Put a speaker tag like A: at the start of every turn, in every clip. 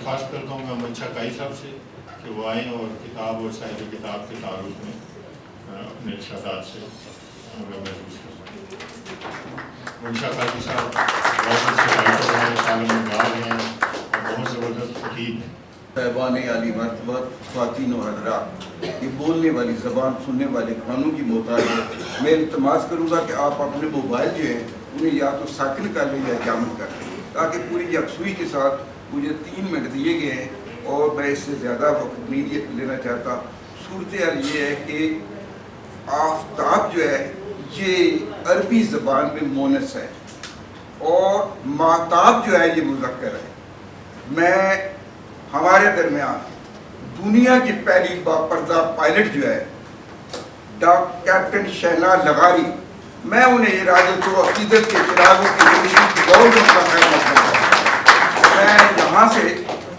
A: दरख्वास्त करता हूँ मैं मंशा काई साहब से कि वो आएँ और किताब और साहिब किताब के तारुफ में अपने इरशादात से हमें महसूस करें। मंशा काई साहब बहुत अच्छे राइटर हैं, शामिल नगार हैं और बहुत ज़बरदस्त खतीब हैं।
B: साहिबान आली मर्तबत, ख़वातीन व हज़रात, ये बोलने वाली ज़बान सुनने वाले कानों की मोहताज है। मैं इल्तमास करूँगा कि आप अपने मोबाइल जो हैं उन्हें या तो साकिन कर लें या जामन कर लें, ताकि पूरी यकसुई के साथ मुझे 3 मिनट दिए गए हैं और मैं इससे ज़्यादा वक्त नहीं लेना चाहता। सूरत हाल ये है कि आफ्ताब जो है ये अरबी ज़बान में मोनस है और माताब जो है ये मुज़क्कर है। मैं हमारे दरमियान दुनिया की पहली बापर्दा पायलट जो है कैप्टन शहनाज लगारी, मैं उन्हें इरादत व अक़ीदत के चिरागों की रोशनी की बहुत मैं यहाँ से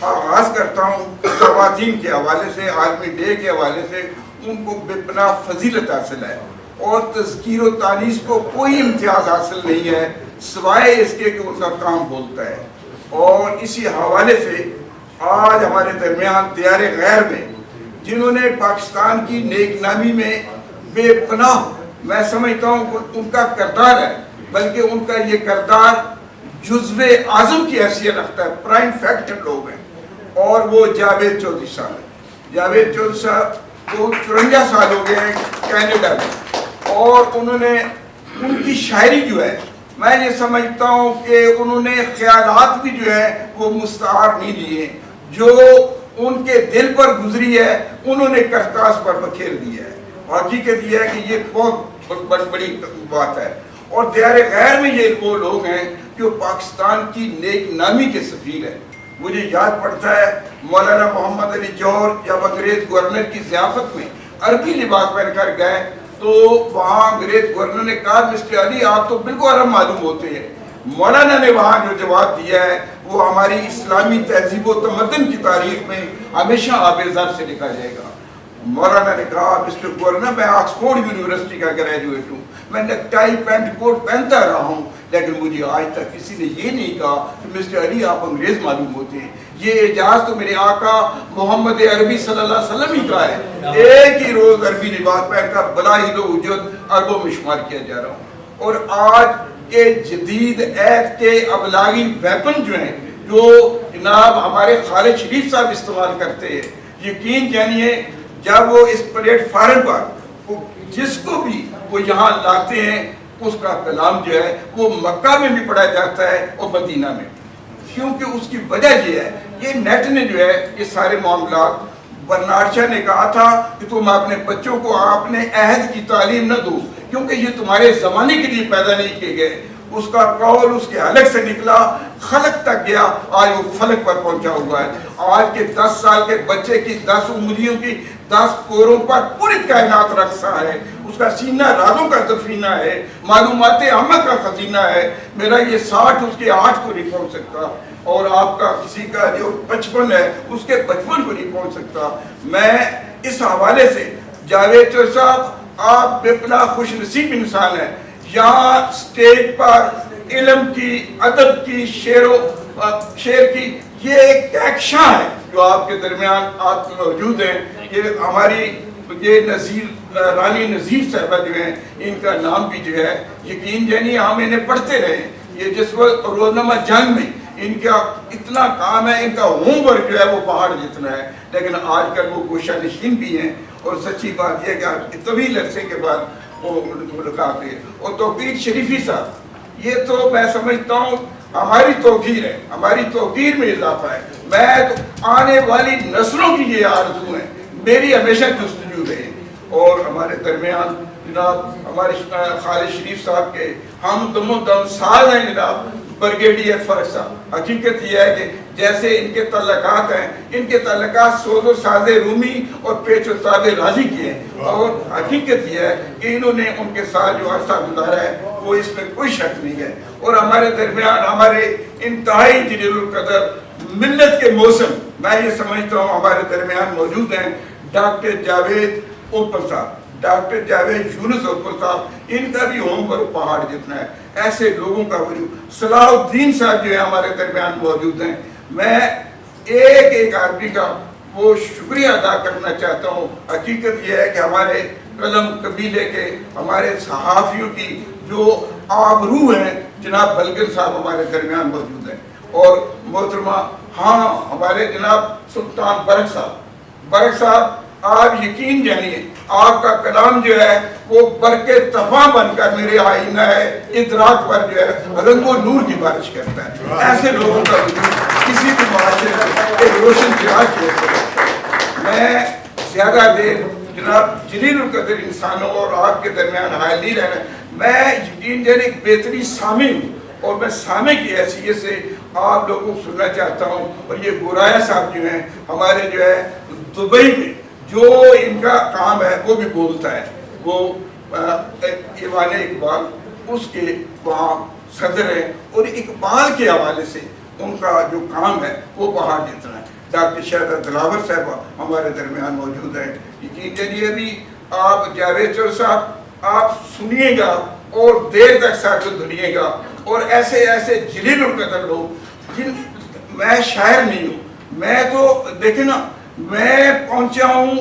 B: आगाज़ करता हूँ ख़वातीन के हवाले से, आलमी डे के हवाले से उनको बेपनाह फजीलत हासिल है और तज़कीर व तानीस को कोई इम्तियाज़ हासिल नहीं है सिवाय इसके कि उनका काम बोलता है। और इसी हवाले से आज हमारे दरमियान दियारे गैर में जिन्होंने पाकिस्तान की नेक नामी में बेपनाह, मैं समझता हूँ उनका किरदार है, बल्कि उनका ये किरदार जुज़्वे आज़म की हैसियत रखता है, प्राइम फैक्टर लोग हैं और वो जावेद चौधरी साहब है। जावेद चौधरी साहब को 54 साल हो गए हैं कैनेडा में और उन्होंने उनकी शायरी जो है मैं ये समझता हूँ कि उन्होंने ख्यालात भी जो है वो मुस्तार नहीं लिए, जो उनके दिल पर गुजरी है उन्होंने करतास पर बखेर दिया है। हकीकत यह है कि ये बहुत बड़ी बात है और दियारे गैर में ये वो लोग हैं जो पाकिस्तान की नेक नामी के सफ़ीर हैं। मुझे याद पड़ता है मौलाना मोहम्मद अली जौहर जब अंग्रेज़ गवर्नर की ज़ियाफ़त में अरबी लिबास पहनकर गए तो वहाँ अंग्रेज़ गवर्नर ने कहा मिस्टर अली आप तो बिल्कुल अरब मालूम होते हैं। मौलाना ने वहाँ जो जवाब दिया है वो हमारी इस्लामी तहजीब व तमद्दुन की तारीख में हमेशा आबेज़र से लिखा जाएगा। मौलाना ने कहा मिस्टर गवर्नर मैं ऑक्सफोर्ड यूनिवर्सिटी का ग्रेजुएट हूँ, मैं नेकटाई पैंट कोट पहनता रहा हूँ, लेकिन मुझे आज तक किसी ने ये नहीं कहा कि मिस्टर अली आप अंग्रेज़ मालूम होते हैं। ये एजाज़ तो मेरे आका मोहम्मद अरबी सल्लल्लाहु अलैहि वसल्लम ही का है। एक ही रोज़ अरबी लिबास पहनकर बला ही लो उजत अरबों में शुमार किया जा रहा हूँ। और आज के जदीद ऐत के अबलागी वेपन जो हैं जो जनाब हमारे खालिद शरीफ साहब इस्तेमाल करते हैं, यकीन जानिए जब वो इस प्लेटफार्म पर जिसको भी वो यहाँ लाते हैं उसका कलाम जो है वो मक्का में भी पढ़ा जाता है और मदीना में, क्योंकि उसकी वजह ये है ये नेट ने जो है ये सारे मामला। बर्नार्ड शाह ने कहा था कि तुम अपने बच्चों को आपने अहद की तालीम न दो क्योंकि ये तुम्हारे ज़माने के लिए पैदा नहीं किए गए। उसका कौल उसके हलक से निकला, खलक तक गया, आज वो फलक पर पहुंचा हुआ है। आज के 10 साल के बच्चे की 10 उंगलियों की 10 कोरों पर पूरी कायनात रखा है, उसका सीना राजों का दफीना है, मालूमाते अहमद का खजीना है। मेरा ये 60 उसके 8 को नहीं पहुंच सकता और आपका किसी का जो 55 है उसके 55 को नहीं पहुंच सकता। मैं इस हवाले से जावेद चौधरी साहब आप बेपनाह खुश नसीब इंसान है। यहाँ स्टेज पर इल्म की, अदब की, शेर की ये एक एक्शन है जो आपके दरमियान आप मौजूद हैं। ये हमारी ये नज़ीर रानी नज़ीर साहबा जो हैं इनका नाम भी जो है यकीन जानिए हम इन्हें पढ़ते रहे। ये जिस वक्त रोजनामा जंग में इनका इतना काम है, इनका होमवर्क जो है वो पहाड़ जितना है, लेकिन आजकल वो गोशा नशीन भी हैं। और सच्ची बात यह कि तवील अरसे के बाद वो मुलाकात है। और तौकीर शरीफी साहब ये तो मैं समझता हूँ हमारी तौकीर है, हमारी तौकीर में इजाफा है। मैं तो आने वाली नस्लों की ये आरज़ू है, मेरी हमेशा जुस्तजू रहे। और हमारे दरमियान जनाब हमारे खालिद शरीफ साहब के हम दम साल हैं जनाब ब्रिगेडियर फर्ज साहब। हकीकत यह है कि जैसे इनके तल्लकात हैं, इनके तल्लकात सोज़ो साज़े रूमी और पेचो ताबे राजी किए हैं। और हकीकत यह है कि इन्होंने उनके साथ जो अर्सा गुजारा है वो इसमें कोई शक नहीं है। और हमारे दरमियान हमारे इंतहाई जलीलुल कदर मिल्लत के मौसम मैं ये समझता हूँ हमारे दरमियान मौजूद हैं डॉक्टर जावेद ओपल साहब, डॉक्टर जावेद यूनुस ओपल साहब, इनका भी होमवर्क पहाड़ जितना है। ऐसे लोगों का वजूद सलाहुद्दीन साहब जो है हमारे दरमियान मौजूद हैं। मैं ایک ایک آدمی کا وہ شکریہ ادا کرنا چاہتا ہوں. حقیقت یہ ہے کہ ہمارے قلم قبیلے کے ہمارے صحافیوں کی جو آبرو ہیں، جناب بلگن صاحب ہمارے درمیان موجود ہیں، اور محترمہ ہاں ہمارے جناب سلطان برق صاحب آپ یقین جانیے آپ کا کلام جو ہے وہ برق طفا بن کر میرے آئینہ ہے ادراک پر جو ہے رنگ و نور کی بارش کرتا ہے. ایسے لوگوں کا وجود کسی بھی معاشرے میں ایک روشن چراغ کی حیثیت ہے. میں زیادہ دیر جناب جلیل القدر انسانوں اور آپ کے درمیان حائل نہیں رہنا. میں یقین جانے ایک بہترین سامع ہوں اور میں سامع کی حیثیت سے آپ لوگوں کو سننا چاہتا ہوں. اور یہ گورایا صاحب جو ہیں ہمارے جو ہے دبئی میں جو ان کا کام ہے وہ بھی بولتا ہے، وہ ایوان اقبال اس کے وہاں صدر ہیں اور اقبال کے حوالے سے ان کا جو کام ہے وہ باہر دیتا ہے. ڈاکٹر شہزادہ دلاور صاحب ہمارے درمیان موجود ہیں. یقین جانیے ابھی آپ جاوید چور صاحب آپ سنیے گا اور دیر تک ساتھ دھنیے گا، اور ایسے ایسے جلیل القدر لوگ جن میں شاعر نہیں ہوں، میں تو دیکھیں نا میں پہنچا ہوں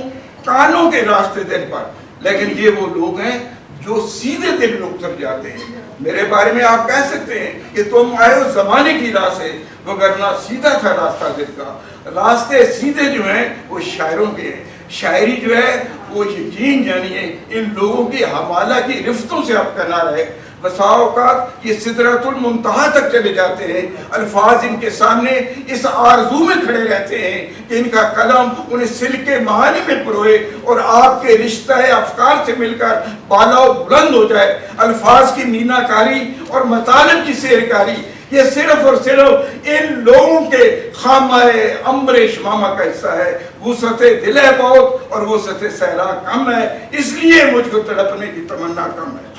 B: کانوں کے راستے دل پر، لیکن یہ وہ لوگ ہیں جو سیدھے دل میں اتر جاتے ہیں. میرے بارے میں آپ کہہ سکتے ہیں کہ تم آئے ہو زمانے کی راہ سے، وگرنہ سیدھا تھا راستہ دل کا. راستے سیدھے جو ہیں وہ شاعروں کے ہیں. شاعری جو ہے وہ یقین جانیے ان لوگوں کی حوالہ کی رفتوں سے آپ کرنا رہے. بسا اوقات یہ سدرۃ المنتہا تک چلے جاتے ہیں، الفاظ ان کے سامنے اس آرزو میں کھڑے رہتے ہیں کہ ان کا قلم انہیں سلکے معانی میں پروئے اور آپ کے رشتہ افکار سے مل کر بالا و بلند ہو جائے. الفاظ کی مینا کاری اور مطالب کی سیر کاری یہ صرف اور صرف ان لوگوں کے خامہ امر شمامہ کا حصہ ہے. وسعت دل ہے بہت اور وسعت صحرا کم ہے، اس لیے مجھ کو تڑپنے کی تمنا کم ہے.